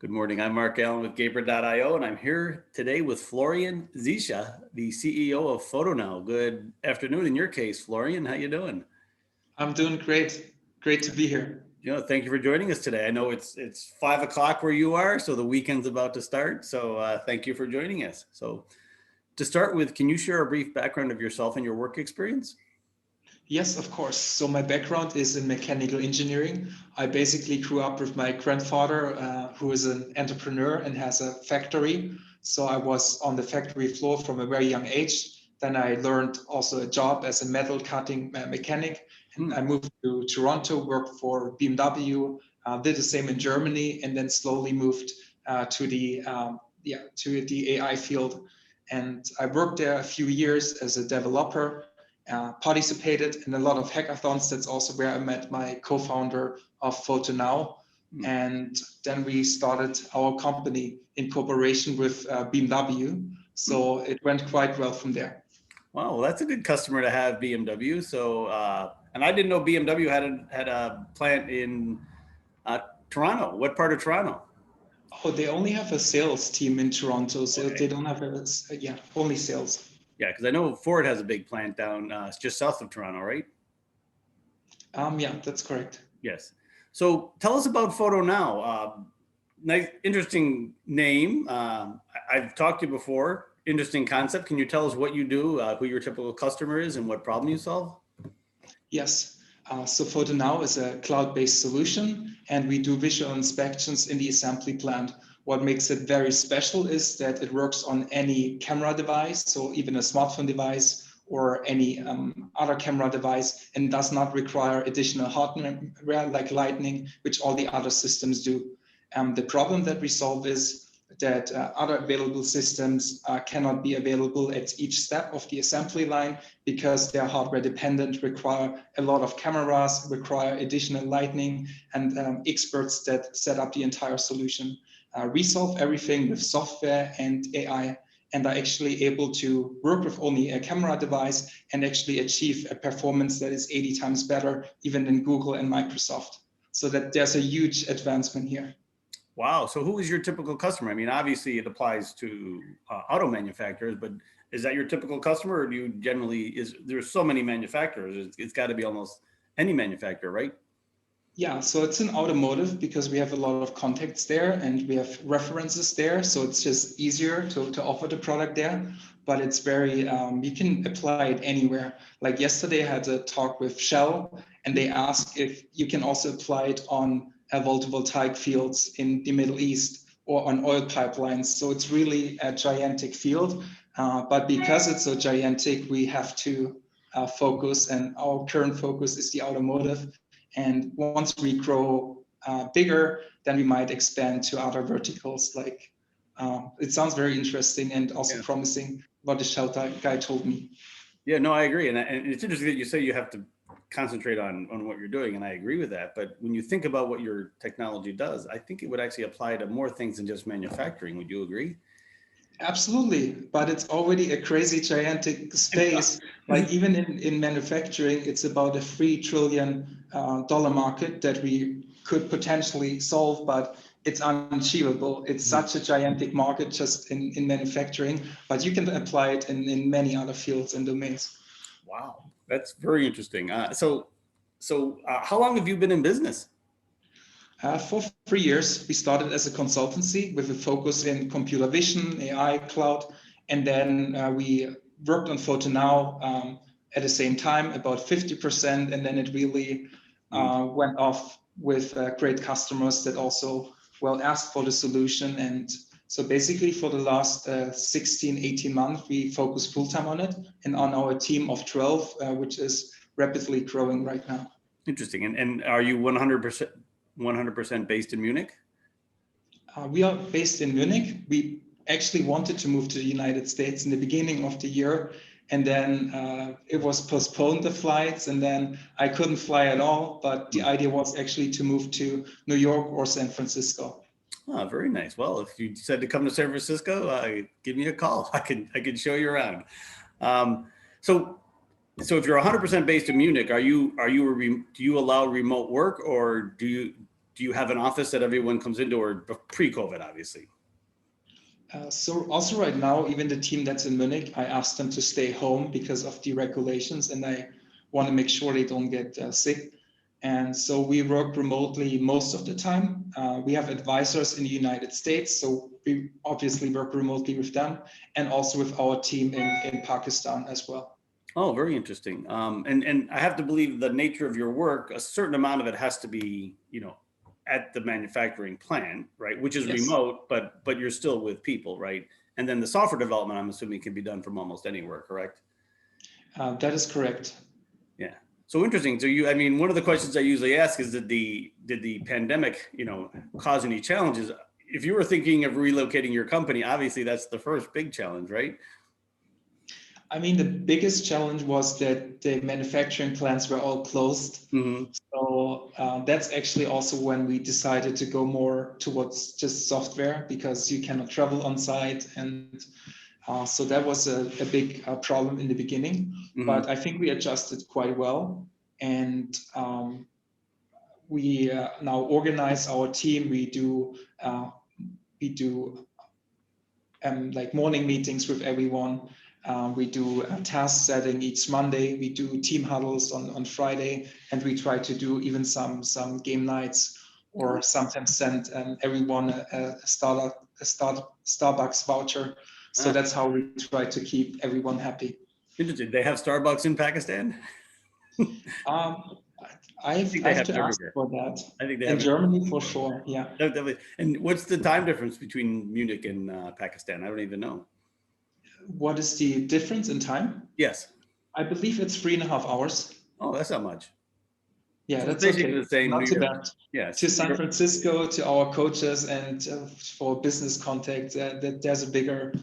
Good morning. I'm Mark Allen with Gaper.io, and I'm here today with Florian Ziesche, the CEO of FotoNow. Good afternoon in your case, Florian. How you doing? I'm doing great. Great to be here. Thank you for joining us today. I know it's 5 o'clock where you are, so the weekend's about to start. So thank you for joining us. So to start with, can you share a brief background of yourself and your work experience? Yes, of course. So my background is in mechanical engineering. I basically grew up with my grandfather, who is an entrepreneur and has a factory. So I was on the factory floor from a very young age. Then I learned also a job as a metal cutting mechanic. And I moved to Toronto, worked for BMW, did the same in Germany, and then slowly moved to the AI field. And I worked there a few years as a developer. Participated in a lot of hackathons. That's also where I met my co-founder of FotoNow. And then we started our company in cooperation with BMW. So it went quite well from there. Wow, well, that's a good customer to have, BMW. So, and I didn't know BMW had a plant in Toronto. What part of Toronto? Oh, they only have a sales team in Toronto, so Okay. they don't have only sales. Yeah, because I know Ford has a big plant down just south of Toronto, right? Yeah, that's correct. Yes. So tell us about FotoNow. Nice, interesting name. I've talked to you before. Interesting concept. Can you tell us what you do, who your typical customer is, and what problem you solve? Yes. So FotoNow is a cloud-based solution, and we do visual inspections in the assembly plant. What makes it very special is that it works on any camera device, so even a smartphone device or any other camera device, and does not require additional hardware like Lightning, which all the other systems do. The problem that we solve is that other available systems cannot be available at each step of the assembly line because they're hardware dependent, require a lot of cameras, require additional lighting, and experts that set up the entire solution. We solve everything with software and AI, and are actually able to work with only a camera device and actually achieve a performance that is 80 times better even than Google and Microsoft. So that there's a huge advancement here. Wow. So who is your typical customer? I mean, obviously it applies to auto manufacturers, but is that your typical customer, or do you generally, there's so many manufacturers, it's got to be almost any manufacturer, right? Yeah, so it's in automotive because we have a lot of contacts there and we have references there. So it's just easier to offer the product there, but it's very, you can apply it anywhere. Like yesterday I had a talk with Shell and they asked if you can also apply it on photovoltaic fields in the Middle East or on oil pipelines. So it's really a gigantic field, but because it's so gigantic, we have to focus, and our current focus is the automotive. And once we grow bigger, then we might expand to other verticals. Like it sounds very interesting and also promising what the Shell guy told me. Yeah, no, I agree. And it's interesting that you say you have to concentrate on what you're doing. And I agree with that. But when you think about what your technology does, I think it would actually apply to more things than just manufacturing. Would you agree? Absolutely, but it's already a crazy gigantic space. Like even in manufacturing, it's about a $3 trillion market that we could potentially solve, but it's unachievable. It's such a gigantic market just in manufacturing, but you can apply it in many other fields and domains. Wow, that's very interesting. So how long have you been in business? For 3 years, we started as a consultancy with a focus in computer vision, AI, cloud, and then we worked on FotoNow at the same time, about 50%, and then it really went off with great customers that also asked for the solution. And so basically for the last 16, 18 months, we focus full-time on it and on our team of 12, which is rapidly growing right now. Interesting. And are you 100% based in Munich? We are based in Munich. We actually wanted to move to the United States in the beginning of the year, and then it was postponed, the flights, and then I couldn't fly at all. But the idea was actually to move to New York or San Francisco. Oh, very nice. Well, if you decide to come to San Francisco, give me a call. I can show you around. So if you're 100% based in Munich, do you allow remote work, or do do you have an office that everyone comes into, or pre-COVID, obviously? So also right now, even the team that's in Munich, I asked them to stay home because of the regulations, and I want to make sure they don't get sick. And so we work remotely most of the time. We have advisors in the United States, so we obviously work remotely with them, and also with our team in Pakistan as well. Oh, very interesting. And I have to believe the nature of your work, a certain amount of it has to be, at the manufacturing plant, right? Which is Yes. remote, but you're still with people, right? And then the software development, I'm assuming, can be done from almost anywhere, correct? That is correct. Yeah. So interesting. So one of the questions I usually ask is, did the pandemic, cause any challenges? If you were thinking of relocating your company, obviously that's the first big challenge, right? I mean, the biggest challenge was that the manufacturing plants were all closed. Mm-hmm. So that's actually also when we decided to go more towards just software, because you cannot travel on site. And so that was a big problem in the beginning. Mm-hmm. But I think we adjusted quite well. And we now organize our team. We do like morning meetings with everyone. We do task setting each Monday. We do team huddles on Friday, and we try to do even some game nights, or sometimes send everyone a Starbucks voucher. So that's how we try to keep everyone happy. Interesting. They have Starbucks in Pakistan? I have to ask for that. I think they in have Germany for sure. Yeah. Definitely. And what's the time difference between Munich and Pakistan? I don't even know. What is the difference in time? Yes. I believe it's 3.5 hours. Oh, that's not much. Yeah, So that's basically okay. the same. Not New too York. bad. Yes. To San Francisco, to our coaches, and for business contact, there's a bigger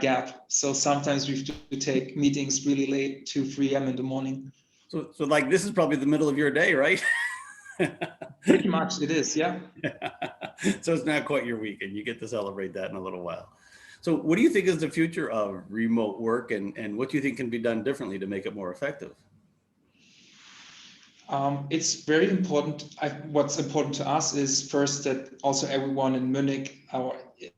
gap. So sometimes we have to take meetings really late, 2, 3 a.m. in the morning. So like this is probably the middle of your day, right? Pretty much it is, yeah. So it's not quite your weekend. You get to celebrate that in a little while. So what do you think is the future of remote work, and what do you think can be done differently to make it more effective? It's very important. What's important to us is first that also everyone in Munich,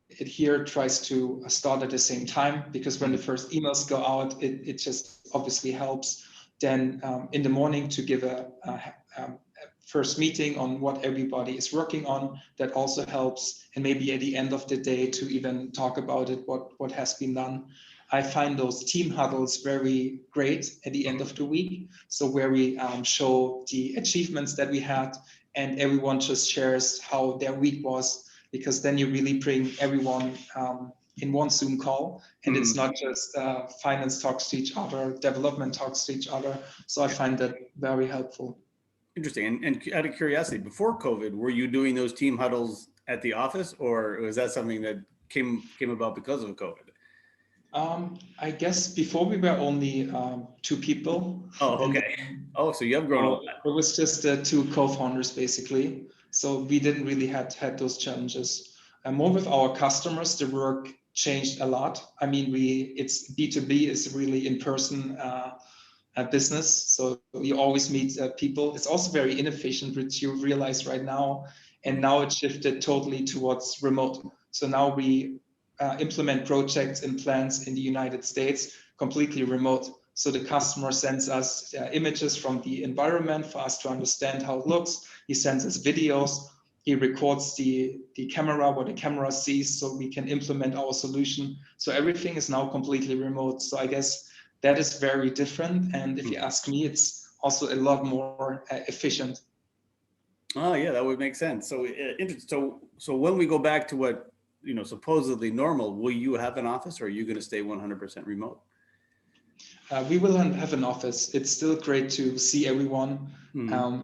here, tries to start at the same time, because when the first emails go out, it just obviously helps. Then in the morning to give a first meeting on what everybody is working on, that also helps. And maybe at the end of the day to even talk about it, what has been done. I find those team huddles very great at the end of the week. So where we show the achievements that we had, and everyone just shares how their week was, because then you really bring everyone in one Zoom call, and it's not just finance talks to each other, development talks to each other. So I find that very helpful. Interesting. And out of curiosity, before COVID, were you doing those team huddles at the office, or was that something that came about because of COVID? I guess before we were only 2 people. Oh, okay. Oh, so you have grown a lot. It was just 2 co-founders basically. So we didn't really had those challenges. And more with our customers, the work changed a lot. I mean, it's B2B is really in-person business. So you always meet people. It's also very inefficient, which you realize right now. And now it shifted totally towards remote. So now we implement projects and plans in the United States completely remote. So the customer sends us images from the environment for us to understand how it looks. He sends us videos. He records the camera, what the camera sees, so we can implement our solution. So everything is now completely remote. So I guess that is very different. And if you ask me, it's also a lot more efficient. Oh yeah, that would make sense. So so when we go back to what supposedly normal, will you have an office, or are you going to stay 100% remote? We will have an office. It's still great to see everyone.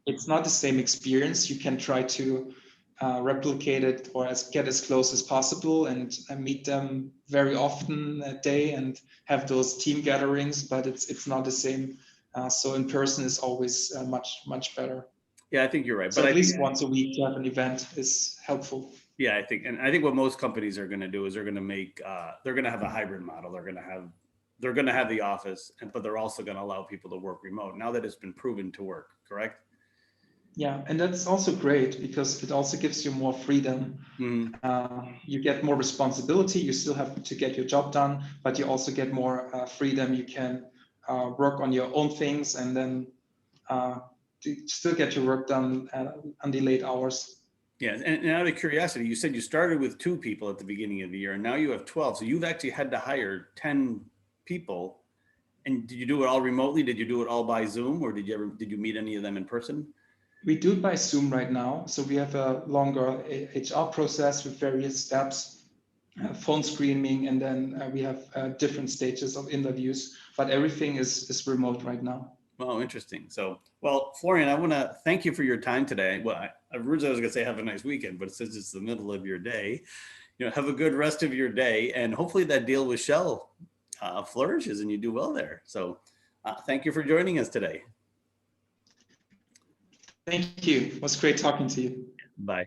It's not the same experience. You can try to replicate it, or get as close as possible, and meet them very often a day and have those team gatherings, but it's not the same. So in person is always much better. Yeah, I think you're right. So but at least once a week to have an event is helpful. Yeah, I think what most companies are going to do is they're going to have a hybrid model. They're going to have the office, but they're also going to allow people to work remote now that it's been proven to work. Correct? Yeah, and that's also great because it also gives you more freedom. Mhm. You get more responsibility. You still have to get your job done, but you also get more freedom. You can work on your own things and then to still get your work done on the late hours. Yeah, and out of curiosity, you said you started with 2 people at the beginning of the year, and now you have 12. So you've actually had to hire 10 people. And did you do it all remotely? Did you do it all by Zoom, or did you meet any of them in person? We do it by Zoom right now. So we have a longer HR process with various steps, phone screening, and then we have different stages of interviews, but everything is remote right now. Oh, interesting. So, well, Florian, I want to thank you for your time today. Well, originally I was going to say have a nice weekend, but since it's the middle of your day, have a good rest of your day, and hopefully that deal with Shell flourishes and you do well there. So, thank you for joining us today. Thank you. It was great talking to you. Bye.